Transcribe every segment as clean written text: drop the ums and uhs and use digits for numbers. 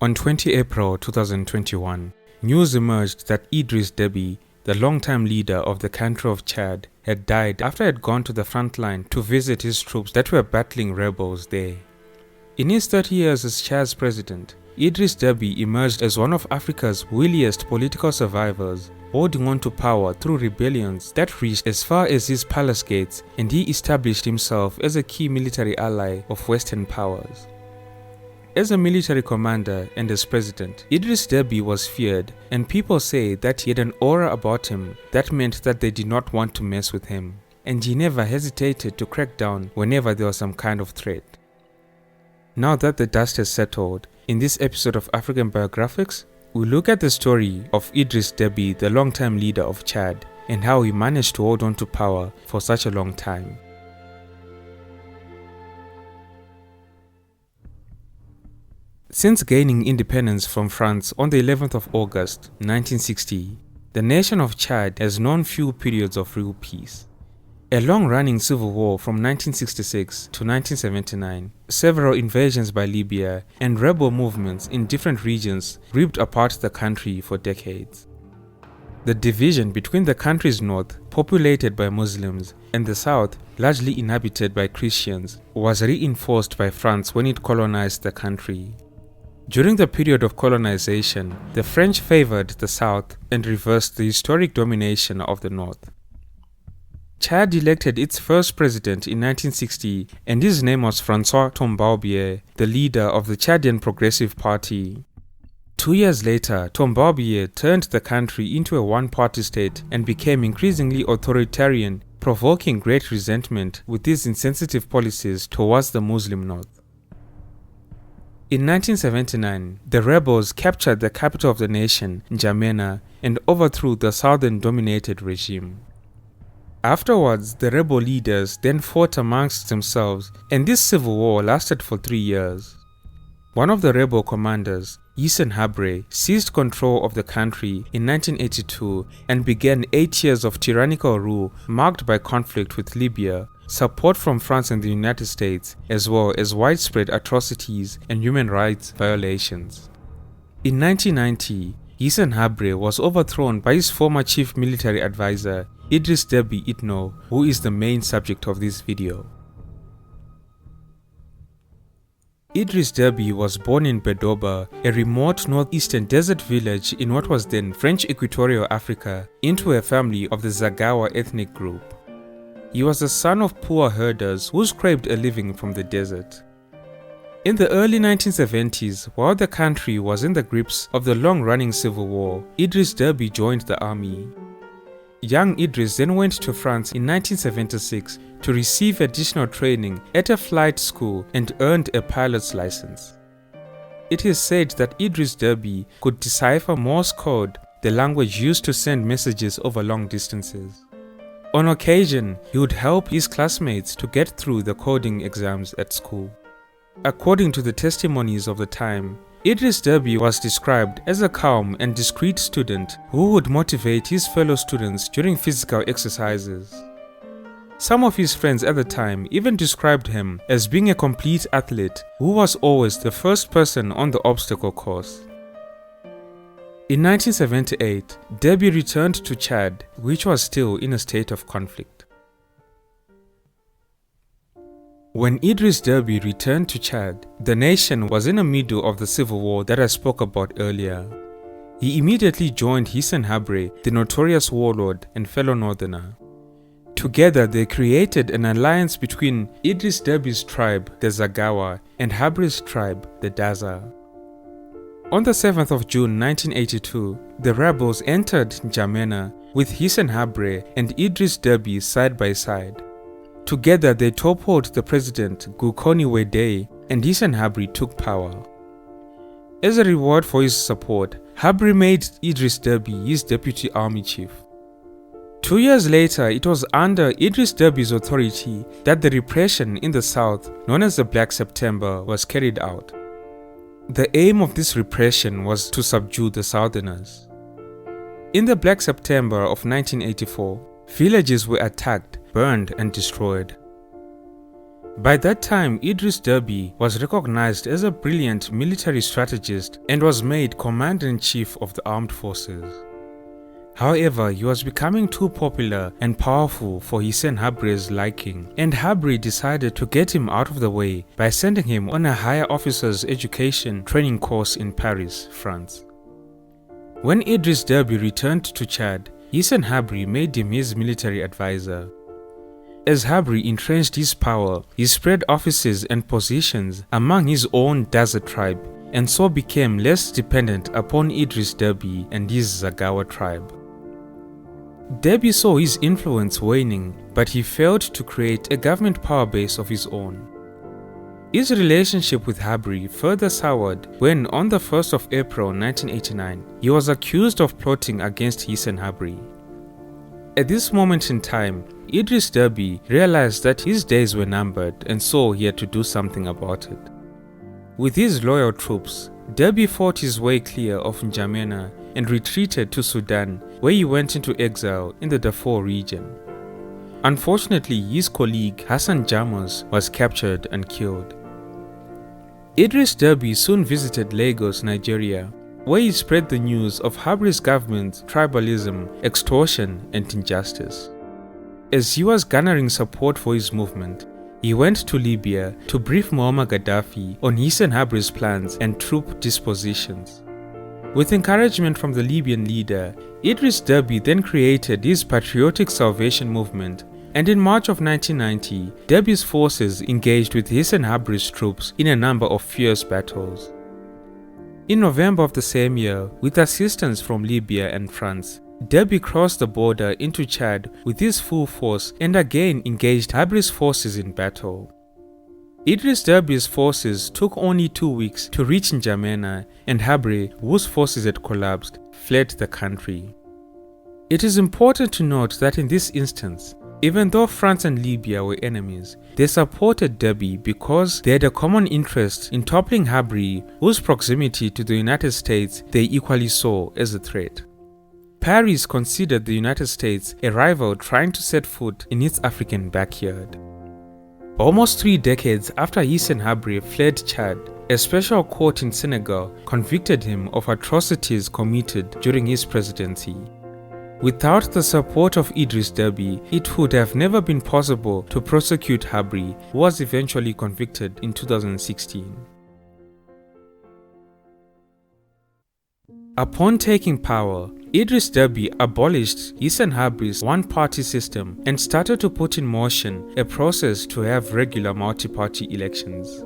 On 20 April 2021, news emerged that Idriss Deby, the longtime leader of the country of Chad, had died after he had gone to the front line to visit his troops that were battling rebels there. In his 30 years as Chad's president, Idriss Deby emerged as one of Africa's wiliest political survivors, holding on to power through rebellions that reached as far as his palace gates, and he established himself as a key military ally of Western powers. As a military commander and as president, Idriss Deby was feared, and people say that he had an aura about him that meant that they did not want to mess with him, and he never hesitated to crack down whenever there was some kind of threat. Now that the dust has settled, in this episode of African Biographics, we look at the story of Idriss Deby, the longtime leader of Chad, and how he managed to hold on to power for such a long time. Since gaining independence from France on the 11th of August 1960, the nation of Chad has known few periods of real peace. A long-running civil war from 1966 to 1979, several invasions by Libya, and rebel movements in different regions ripped apart the country for decades. The division between the country's north, populated by Muslims, and the south, largely inhabited by Christians, was reinforced by France when it colonized the country. During the period of colonization, the French favored the south and reversed the historic domination of the north. Chad elected its first president in 1960, and his name was François Tombouctou, the leader of the Chadian Progressive Party. 2 years later, Tombouctou turned the country into a one-party state and became increasingly authoritarian, provoking great resentment with his insensitive policies towards the Muslim north. In 1979, the rebels captured the capital of the nation, N'Djamena, and overthrew the southern-dominated regime. Afterwards, the rebel leaders then fought amongst themselves, and this civil war lasted for 3 years. One of the rebel commanders, Hissène Habré, seized control of the country in 1982 and began 8 years of tyrannical rule marked by conflict with Libya, support from France and the United States, as well as widespread atrocities and human rights violations. In 1990, Hissène Habré was overthrown by his former chief military advisor, Idriss Deby Itno, who is the main subject of this video. Idriss Deby was born in Bedoba, a remote northeastern desert village in what was then French Equatorial Africa, into a family of the Zagawa ethnic group. He was the son of poor herders who scraped a living from the desert. In the early 1970s, while the country was in the grips of the long-running civil war, Idriss Deby joined the army. Young Idriss then went to France in 1976 to receive additional training at a flight school and earned a pilot's license. It is said that Idriss Deby could decipher Morse code, the language used to send messages over long distances. On occasion, he would help his classmates to get through the coding exams at school. According to the testimonies of the time, Idriss Deby was described as a calm and discreet student who would motivate his fellow students during physical exercises. Some of his friends at the time even described him as being a complete athlete who was always the first person on the obstacle course. In 1978, Deby returned to Chad, which was still in a state of conflict. When Idriss Deby returned to Chad, the nation was in the middle of the civil war that I spoke about earlier. He immediately joined Hissène Habré, the notorious warlord and fellow northerner. Together they created an alliance between Idriss Deby's tribe, the Zagawa, and Habré's tribe, the Daza. On the 7th of June 1982, the rebels entered N'Djamena with Hissène Habré and Idriss Deby side by side. Together they toppled the president Gukoni Wedei, and Hissène Habré took power. As a reward for his support, Habré made Idriss Deby his deputy army chief. 2 years later, it was under Idriss Deby's authority that the repression in the south, known as the Black September, was carried out. The aim of this repression was to subdue the southerners. In the Black September of 1984, villages were attacked, burned and destroyed. By that time, Idriss Deby was recognized as a brilliant military strategist and was made Commander-in-Chief of the Armed Forces. However, he was becoming too popular and powerful for Hissène Habre's liking, and Habre decided to get him out of the way by sending him on a higher officer's education training course in Paris, France. When Idriss Deby returned to Chad, Hissène Habre made him his military advisor. As Habre entrenched his power, he spread offices and positions among his own desert tribe, and so became less dependent upon Idriss Deby and his Zagawa tribe. Deby saw his influence waning, but he failed to create a government power base of his own. His relationship with Habre further soured when, on the 1st of April 1989, he was accused of plotting against Hissène Habre. At this moment in time, Idriss Deby realized that his days were numbered, and so he had to do something about it. With his loyal troops, Deby fought his way clear of N'Djamena and retreated to Sudan, where he went into exile in the Darfur region. Unfortunately, his colleague Hassan Jammers was captured and killed. Idriss Deby soon visited Lagos, Nigeria, where he spread the news of Habre's government's tribalism, extortion, and injustice. As he was garnering support for his movement, he went to Libya to brief Muammar Gaddafi on Hissène Habre's plans and troop dispositions. With encouragement from the Libyan leader, Idriss Deby then created his Patriotic Salvation Movement, and in March of 1990, Deby's forces engaged with Hissène Habre's troops in a number of fierce battles. In November of the same year, with assistance from Libya and France, Deby crossed the border into Chad with his full force and again engaged Habre's forces in battle. Idriss Deby's forces took only 2 weeks to reach N'Djamena, and Habre, whose forces had collapsed, fled the country. It is important to note that in this instance, even though France and Libya were enemies, they supported Deby because they had a common interest in toppling Habre, whose proximity to the United States they equally saw as a threat. Paris considered the United States a rival trying to set foot in its African backyard. Almost 3 decades after Hissène Habre fled Chad, a special court in Senegal convicted him of atrocities committed during his presidency. Without the support of Idriss Deby, it would have never been possible to prosecute Habre, who was eventually convicted in 2016. Upon taking power, Idriss Deby abolished Hissène Habre's one-party system and started to put in motion a process to have regular multi-party elections.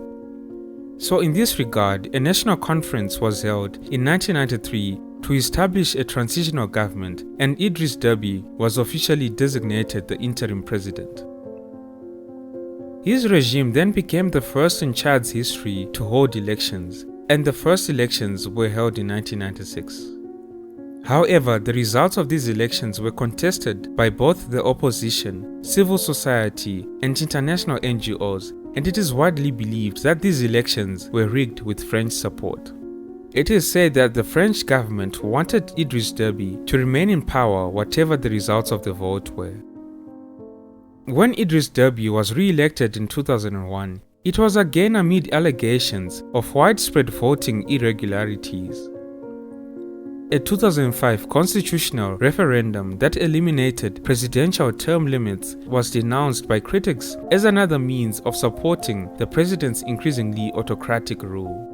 So in this regard, a national conference was held in 1993 to establish a transitional government, and Idriss Deby was officially designated the interim president. His regime then became the first in Chad's history to hold elections, and the first elections were held in 1996. However, the results of these elections were contested by both the opposition, civil society, and international NGOs, and it is widely believed that these elections were rigged with French support. It is said that the French government wanted Idriss Deby to remain in power whatever the results of the vote were. When Idriss Deby was re-elected in 2001, it was again amid allegations of widespread voting irregularities. A 2005 constitutional referendum that eliminated presidential term limits was denounced by critics as another means of supporting the president's increasingly autocratic rule.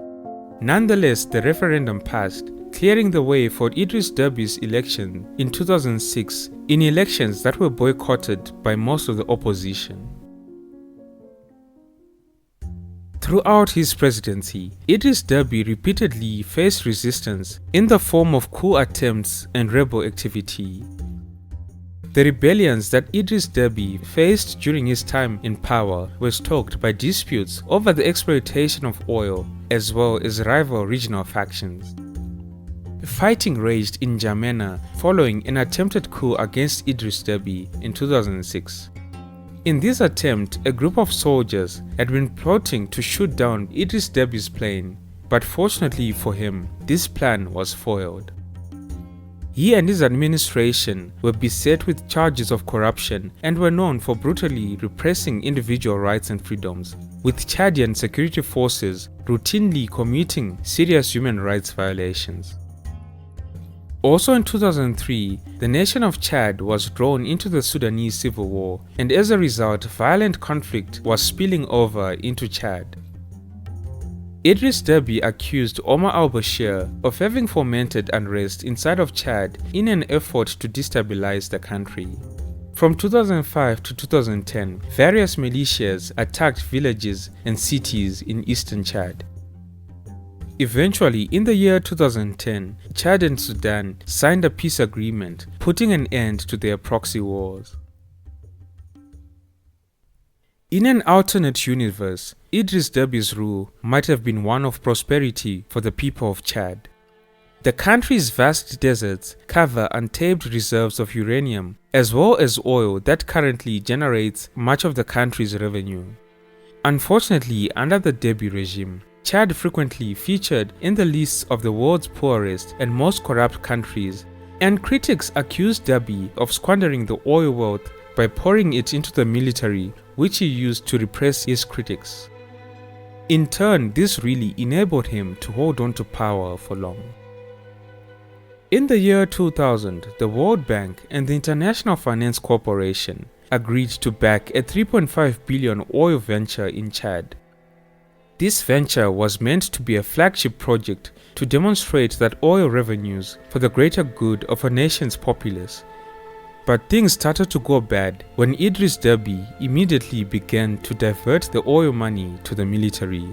Nonetheless, the referendum passed, clearing the way for Idriss Deby's election in 2006 in elections that were boycotted by most of the opposition. Throughout his presidency, Idriss Deby repeatedly faced resistance in the form of coup attempts and rebel activity. The rebellions that Idriss Deby faced during his time in power were stoked by disputes over the exploitation of oil, as well as rival regional factions. Fighting raged in N'Djamena following an attempted coup against Idriss Deby in 2006. In this attempt, a group of soldiers had been plotting to shoot down Idriss Deby's plane, but fortunately for him, this plan was foiled. He and his administration were beset with charges of corruption and were known for brutally repressing individual rights and freedoms, with Chadian security forces routinely committing serious human rights violations. Also in 2003, the nation of Chad was drawn into the Sudanese civil war, and as a result, violent conflict was spilling over into Chad. Idriss Deby accused Omar al-Bashir of having fomented unrest inside of Chad in an effort to destabilize the country. From 2005 to 2010, various militias attacked villages and cities in eastern Chad. Eventually, in the year 2010, Chad and Sudan signed a peace agreement, putting an end to their proxy wars. In an alternate universe, Idriss Deby's rule might have been one of prosperity for the people of Chad. The country's vast deserts cover untapped reserves of uranium, as well as oil that currently generates much of the country's revenue. Unfortunately, under the Déby regime, Chad frequently featured in the lists of the world's poorest and most corrupt countries, and critics accused Déby of squandering the oil wealth by pouring it into the military, which he used to repress his critics. In turn, this really enabled him to hold on to power for long. In the year 2000, the World Bank and the International Finance Corporation agreed to back a $3.5 billion oil venture in Chad. This venture was meant to be a flagship project to demonstrate that oil revenues for the greater good of a nation's populace. But things started to go bad when Idriss Deby immediately began to divert the oil money to the military.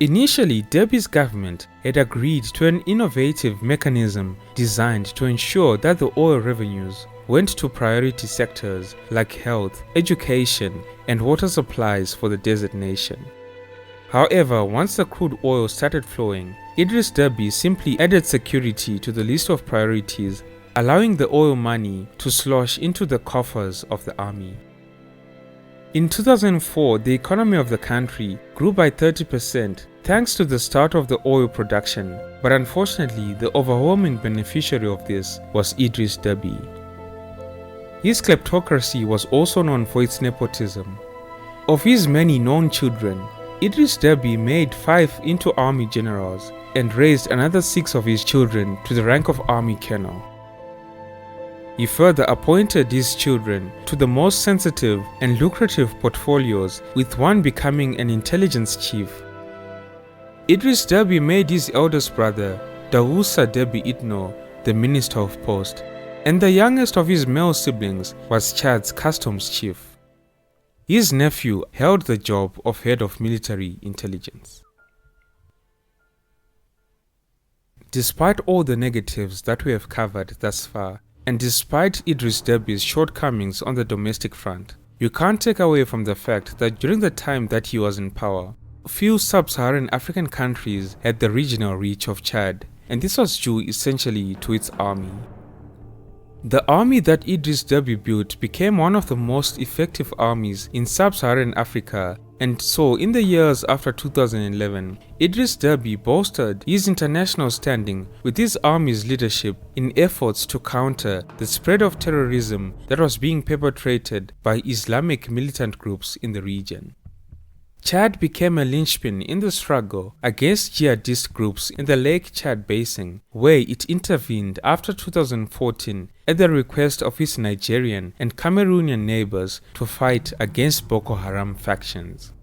Initially, Déby's government had agreed to an innovative mechanism designed to ensure that the oil revenues went to priority sectors like health, education, and water supplies for the desert nation. However, once the crude oil started flowing, Idriss Deby simply added security to the list of priorities, allowing the oil money to slosh into the coffers of the army. In 2004, the economy of the country grew by 30% thanks to the start of the oil production, but unfortunately, the overwhelming beneficiary of this was Idriss Deby. His kleptocracy was also known for its nepotism. Of his many known children, Idriss Deby made 5 into army generals and raised another 6 of his children to the rank of army colonel. He further appointed his children to the most sensitive and lucrative portfolios, with one becoming an intelligence chief. Idriss Deby made his eldest brother, Dawusa Deby Itno, the Minister of Post, and the youngest of his male siblings was Chad's customs chief. His nephew held the job of head of military intelligence. Despite all the negatives that we have covered thus far, and despite Idriss Deby's shortcomings on the domestic front, you can't take away from the fact that during the time that he was in power, few sub-Saharan African countries had the regional reach of Chad, and this was due essentially to its army. The army that Idriss Deby built became one of the most effective armies in sub-Saharan Africa, and so in the years after 2011, Idriss Deby bolstered his international standing with his army's leadership in efforts to counter the spread of terrorism that was being perpetrated by Islamic militant groups in the region. Chad became a linchpin in the struggle against jihadist groups in the Lake Chad Basin, where it intervened after 2014 at the request of its Nigerian and Cameroonian neighbors to fight against Boko Haram factions.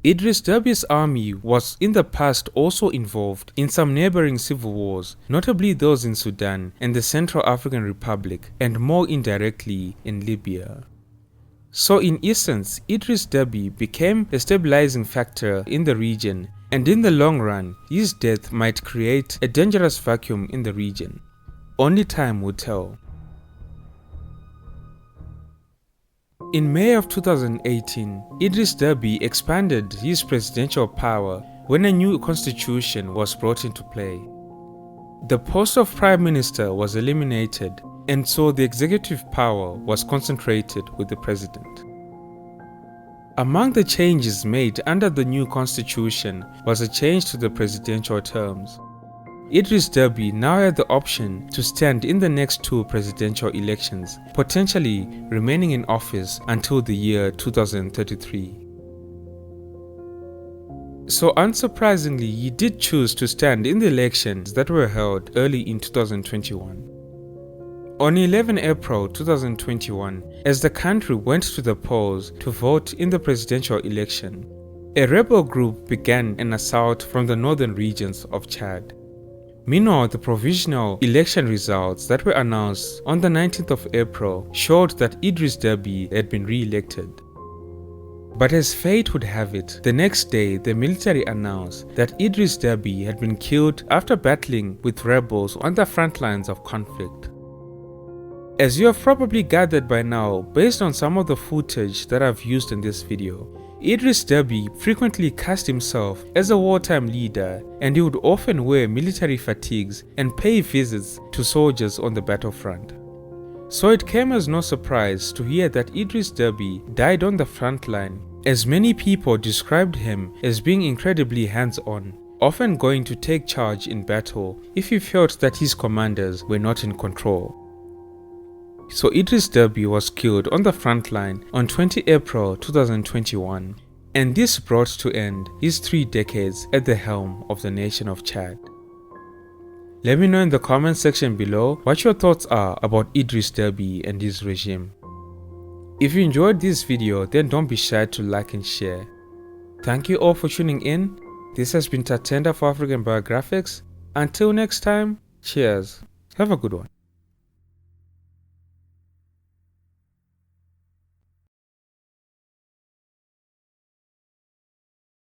Idriss Deby's army was in the past also involved in some neighboring civil wars, notably those in Sudan and the Central African Republic, and more indirectly in Libya. So in essence, Idriss Deby became a stabilizing factor in the region, and in the long run, his death might create a dangerous vacuum in the region. Only time will tell. In May of 2018, Idriss Deby expanded his presidential power when a new constitution was brought into play. The post of Prime Minister was eliminated, and so the executive power was concentrated with the president. Among the changes made under the new constitution was a change to the presidential terms. Idriss Deby now had the option to stand in the next two presidential elections, potentially remaining in office until the year 2033. So unsurprisingly, he did choose to stand in the elections that were held early in 2021. On 11 April 2021, as the country went to the polls to vote in the presidential election, a rebel group began an assault from the northern regions of Chad. Meanwhile, the provisional election results that were announced on the 19th of April showed that Idriss Deby had been re-elected. But as fate would have it, the next day the military announced that Idriss Deby had been killed after battling with rebels on the front lines of conflict. As you have probably gathered by now, based on some of the footage that I've used in this video, Idriss Deby frequently cast himself as a wartime leader, and he would often wear military fatigues and pay visits to soldiers on the battlefront. So it came as no surprise to hear that Idriss Deby died on the front line, as many people described him as being incredibly hands-on, often going to take charge in battle if he felt that his commanders were not in control. So Idriss Deby was killed on the front line on 20 April 2021, and this brought to end his 3 decades at the helm of the nation of Chad. Let me know in the comment section below what your thoughts are about Idriss Deby and his regime. If you enjoyed this video, then don't be shy to like and share. Thank you all for tuning in. This has been Tatenda for African Biographics. Until next time, cheers. Have a good one.